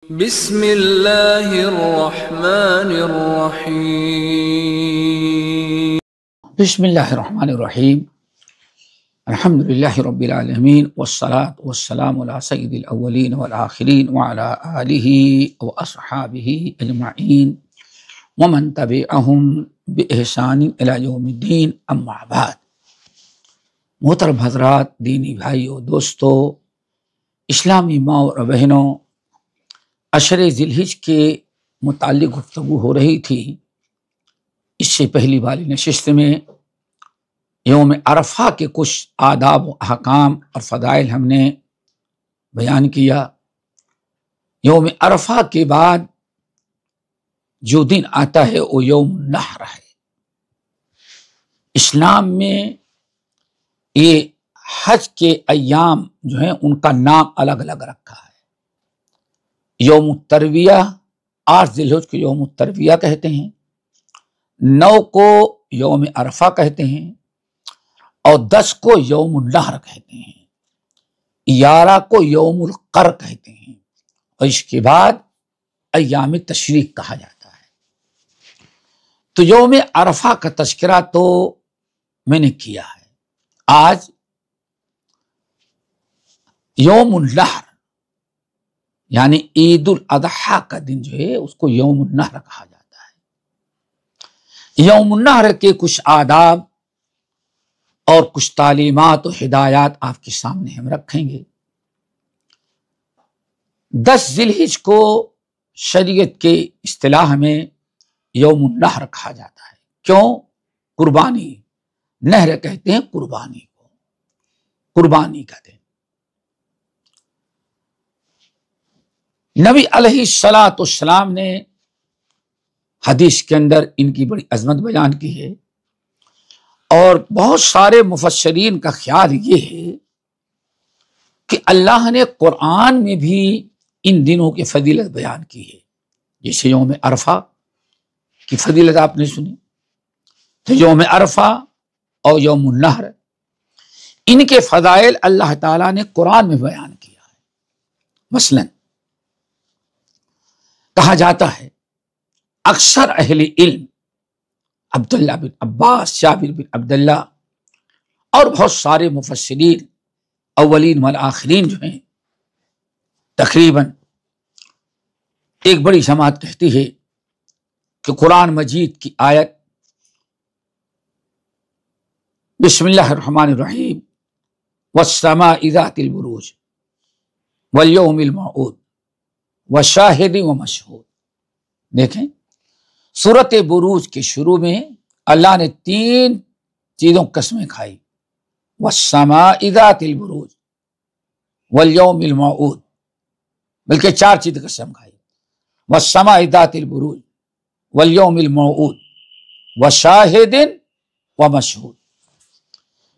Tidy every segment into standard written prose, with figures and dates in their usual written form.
بسم اللہ الرحمن الرحیم بسم اللہ الرحمن الرحیم الحمد للہ رب العالمین والصلاة والسلام علی سید الاولین والآخرین وعلی آلہ واصحابہ اجمعین ومن تبعہم بإحسان الی یوم الدین اما بعد۔ محترم حضرات، دینی بھائیوں، دوستو، اسلامی ماں اور بہنوں، عشر ذی الحجہ کے متعلق گفتگو ہو رہی تھی۔ اس سے پہلی والی نشست میں یوم عرفہ کے کچھ آداب و احکام اور فضائل ہم نے بیان کیا۔ یوم عرفہ کے بعد جو دن آتا ہے وہ یوم النحر ہے۔ اسلام میں یہ حج کے ایام جو ہیں ان کا نام الگ الگ رکھا ہے۔ یوم الترویہ، 8 ذی الحجہ کو یوم الترویہ کہتے ہیں، 9 کو یوم عرفہ کہتے ہیں، اور 10 کو یوم النحر کہتے ہیں، 11 کو یوم القر کہتے ہیں، اور اس کے بعد ایام تشریق کہا جاتا ہے۔ تو یوم عرفہ کا تذکرہ تو میں نے کیا ہے۔ آج یوم النحر یعنی عید الاضحیٰ کا دن جو ہے اس کو یوم النحر کہا جاتا ہے۔ یوم النحر کے کچھ آداب اور کچھ تعلیمات و ہدایات آپ کے سامنے ہم رکھیں گے۔ 10 ذی الحجہ کو شریعت کے اصطلاح میں یوم النحر کہا جاتا ہے۔ کیوں؟ قربانی، نحر کہتے ہیں قربانی کو، قربانی کا دن۔ نبی علیہ السلام نے حدیث کے اندر ان کی بڑی عظمت بیان کی ہے، اور بہت سارے مفسرین کا خیال یہ ہے کہ اللہ نے قرآن میں بھی ان دنوں کی فضیلت بیان کی ہے۔ جیسے یوم عرفہ کی فضیلت آپ نے سنی، تو یوم عرفہ اور یوم النحر ان کے فضائل اللہ تعالیٰ نے قرآن میں بیان کیا ہے۔ مثلاً کہا جاتا ہے اکثر اہل علم، عبداللہ بن عباس، جابر بن عبداللہ اور بہت سارے مفسرین اولین والآخرین جو ہیں، تقریباً ایک بڑی جماعت کہتی ہے کہ قرآن مجید کی آیت بسم اللہ الرحمن الرحیم والسماء ذات البروج والیوم الموعود وشاہد ومشہود، دیکھیں سورۃ بروج کے شروع میں اللہ نے 3 چیزوں قسمیں کھائی، والسماء ذات البروج والیوم الموعود، بلکہ 4 چیز قسم کھائی، والسماء ذات البروج والیوم الموعود وشاہد ومشہود۔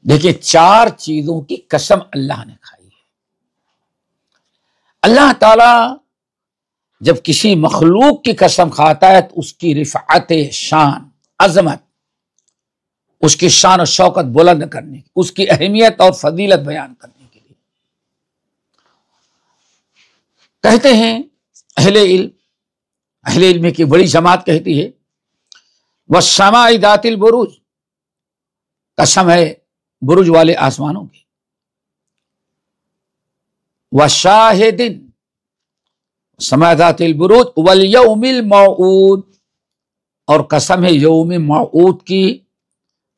دیکھیں 4 چیزوں کی قسم اللہ نے کھائی ہے۔ اللہ تعالی جب کسی مخلوق کی قسم کھاتا ہے تو اس کی رفعت شان، عظمت، اس کی شان و شوکت بلند کرنے، اس کی اہمیت اور فضیلت بیان کرنے کے لیے کہتے ہیں اہل علم کی بڑی جماعت کہتی ہے والسماء ذات البروج، قسم ہے برج والے آسمانوں کی، وشاہد، سماء ذات البروج والیوم الموعود، اور قسم ہے یوم موعود کی،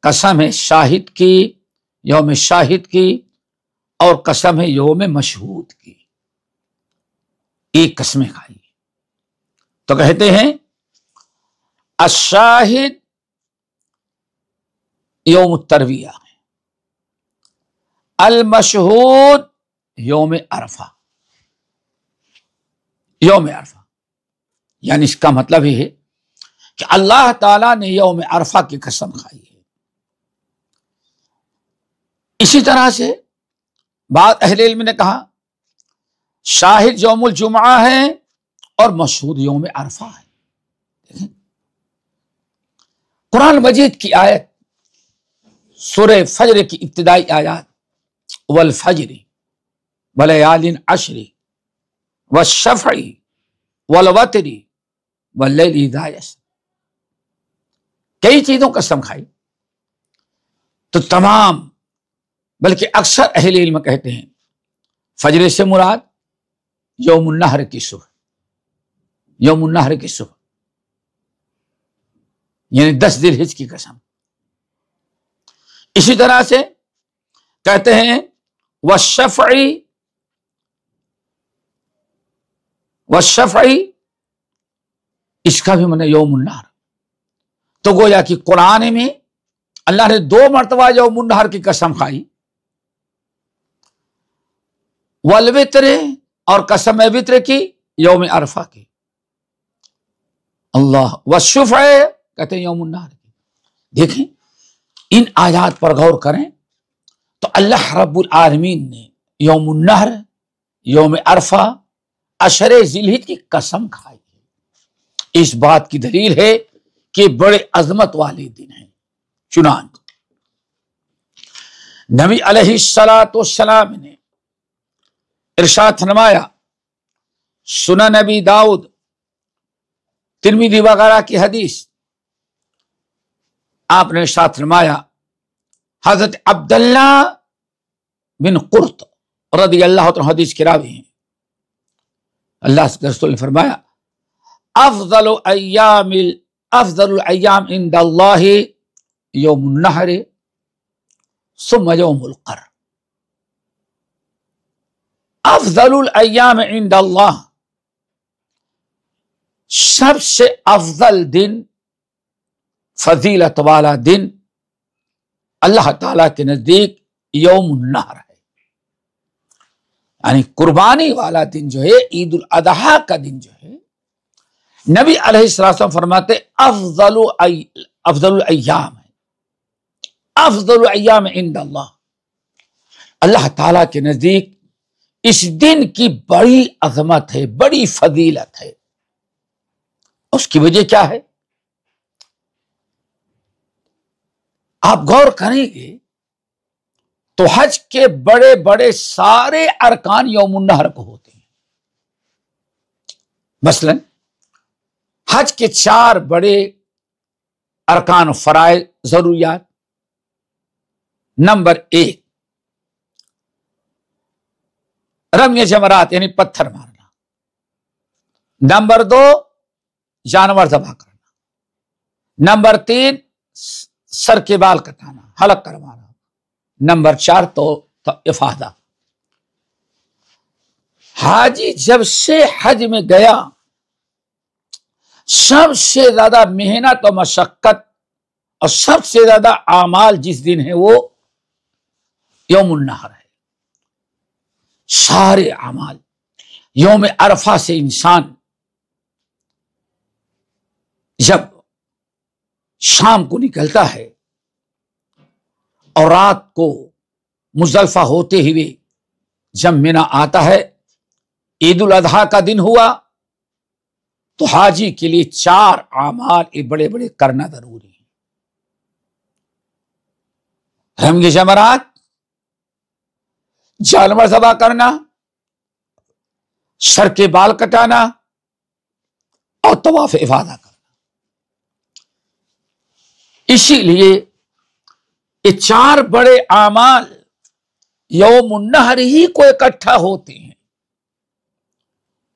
قسم ہے شاہد کی، یوم شاہد کی، اور قسم ہے یوم مشہود کی۔ ایک قسمیں کھائی تو کہتے ہیں الشاہد یوم الترویہ، المشہود یوم عرفہ۔ یوم عرفہ یعنی اس کا مطلب یہ ہے کہ اللہ تعالیٰ نے یوم عرفہ کی قسم کھائی ہے۔ اسی طرح سے بعض اہل علم نے کہا شاہد یوم الجمعہ ہے اور مشہود یوم عرفہ ہے۔ دیکھیں قرآن مجید کی آیت سورہ فجر کی ابتدائی آیات والفجر ولیال عشر والشفع والوتر واللیل اذا یسر، کئی چیزوں قسم کھائی. تو تمام، بلکہ اکثر اہل علم کہتے ہیں فجر سے مراد یوم النحر کی صبح، یوم النحر کی صبح یعنی 10 ذی الحجہ کی قسم. اسی طرح سے کہتے ہیں والشفع اس کا بھی معنی یوم النحر. تو گویا کہ قرآن میں اللہ نے 2 مرتبہ یوم النحر کی قسم کھائی، والوتر اور قسم وتر کی یوم عرفہ کی. اللہ والشفع کہتے ہیں یوم النحر کی. دیکھیں ان آیات پر غور کریں تو اللہ رب العالمین نے یوم النحر، یوم عرفہ، عشر ذی الحجہ کی قسم کھائی ہے. اس بات کی دلیل ہے کہ بڑے عظمت والے دن ہیں. چنانچہ نبی علیہ السلام نے ارشاد فرمایا، سنن نبی داؤد، ترمذی وغیرہ کی حدیث، آپ نے ارشاد فرمایا، حضرت عبداللہ بن قرط رضی اللہ عنہ حدیث کے راوی ہیں، اللہ کے رسول نے فرمایا افضل الایام عند اللہ یوم النحر ثم یوم القر. افضل الایام عند اللہ، سب سے افضل دن، فضیلت والا دن اللہ تعالی کے نزدیک یوم النحر ہے. یعنی قربانی والا دن جو ہے، عید الاضحیٰ کا دن جو ہے، نبی علیہ السلام فرماتے افضل الایام ہے، افضل الایام عند اللہ. اللہ تعالی کے نزدیک اس دن کی بڑی عظمت ہے، بڑی فضیلت ہے. اس کی وجہ کیا ہے؟ آپ غور کریں گے تو حج کے بڑے بڑے سارے ارکان یوم النحر کو ہوتے ہیں. مثلا حج کے 4 بڑے ارکان، فرائض، ضروریات. نمبر 1 رمی جمرات یعنی پتھر مارنا. نمبر 2 جانور ذبح کرنا. نمبر 3 سر کے بال کٹانا، حلق کروانا. نمبر 4 تو افادہ. حاجی جب سے حج میں گیا، سب سے زیادہ محنت و مشقت اور سب سے زیادہ اعمال جس دن ہے وہ یوم النحر ہے. سارے اعمال یوم عرفہ سے انسان جب شام کو نکلتا ہے اور رات کو مزدلفہ ہوتے ہوئے جب منی آتا ہے، عید الاضحیٰ کا دن ہوا، تو حاجی کے لیے 4 اعمال بڑے بڑے کرنا ضروری ہے. رمی جمرات، جانور ذبح کرنا، سر کے بال کٹانا اور طواف افاضہ کرنا. اسی لیے یہ 4 بڑے اعمال یوم النحر ہی کو اکٹھا ہوتے ہیں.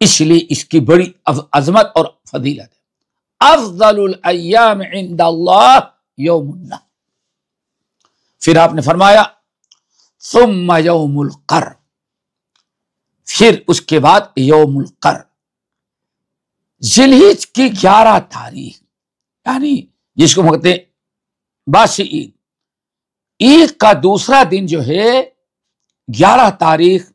اس لیے اس کی بڑی عظمت اور فضیلت ہے. افضل الایام عند اللہ یوم النحر. پھر آپ نے فرمایا ثم یوم القر، پھر اس کے بعد یوم القر، ذی الحجہ کی 11 تاریخ، یعنی جس کو کہتے ہیں باسی عید. عید کا دوسرا دن جو ہے 11 تاریخ،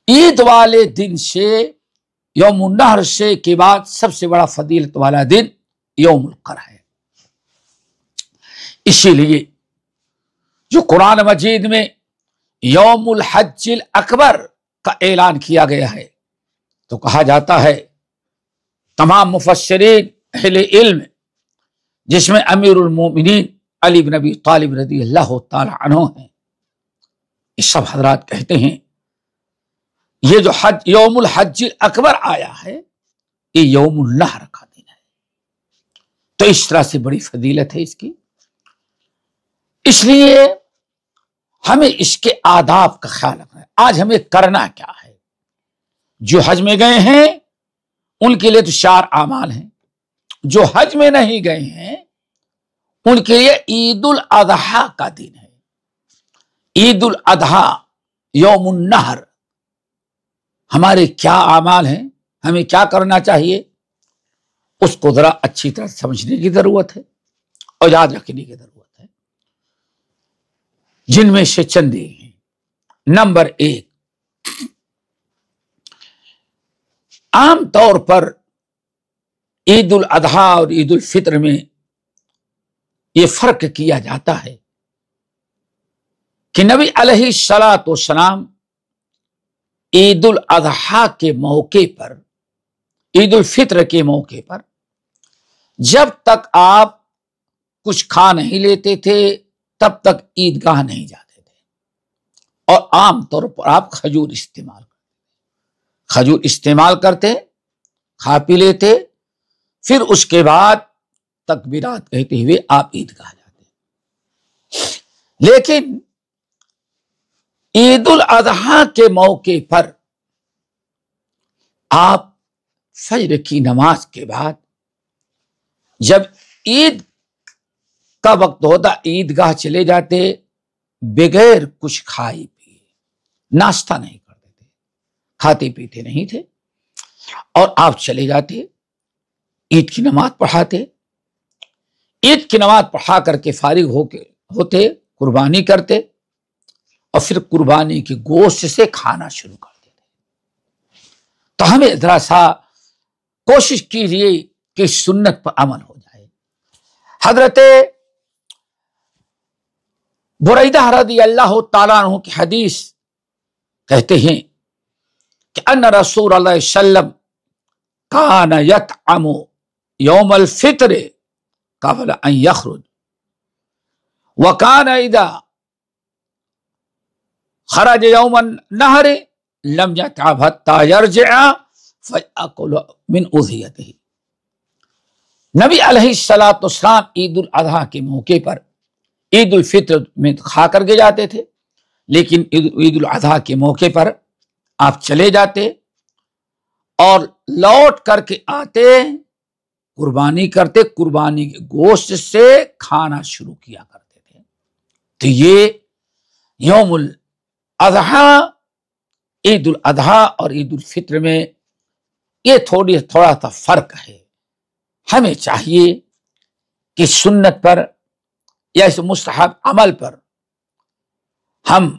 عید والے دن سے، یوم النحر سے کے بعد سب سے بڑا فضیلت والا دن یوم القر ہے. اسی لیے جو قرآن مجید میں یوم الحج الاکبر کا اعلان کیا گیا ہے، تو کہا جاتا ہے تمام مفسرین اہل علم، جس میں امیر المومنین علی بن ابی طالب رضی اللہ تعالی عنہ ہیں، یہ سب حضرات کہتے ہیں یہ جو حج یوم الحج اکبر آیا ہے یہ یوم النحر کا دن ہے، تو اس طرح سے بڑی فضیلت ہے اس کی، اس لیے ہمیں اس کے آداب کا خیال رکھنا ہے۔ آج ہمیں کرنا کیا ہے؟ جو حج میں گئے ہیں ان کے لیے تو 4 اعمال ہیں، جو حج میں نہیں گئے ہیں ان کے لیے عید الاضحیٰ کا دن ہے۔ عید الاضحیٰ یوم النحر ہمارے کیا اعمال ہیں، ہمیں کیا کرنا چاہیے، اس کو ذرا اچھی طرح سمجھنے کی ضرورت ہے اور یاد رکھنے کی ضرورت ہے، جن میں سے چند ہیں۔ نمبر 1، عام طور پر عید الاضحیٰ اور عید الفطر میں یہ فرق کیا جاتا ہے کہ نبی علیہ الصلاۃ والسلام عید الاضحیٰ کے موقع پر، عید الفطر کے موقع پر جب تک آپ کچھ کھا نہیں لیتے تھے تب تک عیدگاہ نہیں جاتے تھے، اور عام طور پر آپ کھجور استعمال کرتے، کھا پی لیتے، پھر اس کے بعد تکبیرات کہتے ہوئے آپ عیدگاہ جاتے۔ لیکن عید الاضحیٰ کے موقع پر آپ فجر کی نماز کے بعد جب عید کا وقت ہوتا عیدگاہ چلے جاتے، بغیر کچھ کھائے پیے، ناشتہ نہیں کرتے تھے، کھاتے پیتے نہیں تھے، اور آپ چلے جاتے عید کی نماز پڑھاتے، عید کی نماز پڑھا کر کے فارغ ہوتے، قربانی کرتے، اور پھر قربانی کے گوشت سے کھانا شروع کر دیتے۔ تو ہمیں ذرا سا کوشش کیجیے کہ سنت پر عمل ہو جائے۔ حضرت بریدہ رضی اللہ تعالیٰ عنہ کی حدیث کہتے ہیں کہ ان رسول اللہ صلی اللہ علیہ وسلم کان یطعم یوم الفطر قبل ان یخرج وکان اذا خرج یوم النحر لم یتعب حتی یرجع فیأکل من اضحیتہ۔ نبی علیہ الصلوۃ والسلام عید الاضحیٰ کے موقع پر عید الفطر میں کھا کر کے جاتے تھے، لیکن عید الاضحیٰ کے موقع پر آپ چلے جاتے اور لوٹ کر کے آتے، قربانی کرتے، قربانی کے گوشت سے کھانا شروع کیا کرتے تھے۔ تو یہ یوم الاضحیٰ، عید الاضحیٰ اور عید الفطر میں یہ تھوڑا سا فرق ہے۔ ہمیں چاہیے کہ سنت پر یا اس مستحب عمل پر ہم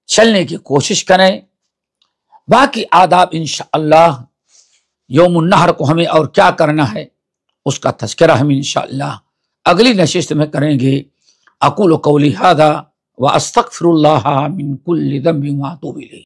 چلنے کی کوشش کریں۔ باقی آداب انشاءاللہ یوم النحر کو ہمیں اور کیا کرنا ہے اس کا تذکرہ ہم انشاءاللہ اگلی نشست میں کریں گے۔ اقول قولی ھذا واستغفر اللہ من کل ذنب واتوب الیہ۔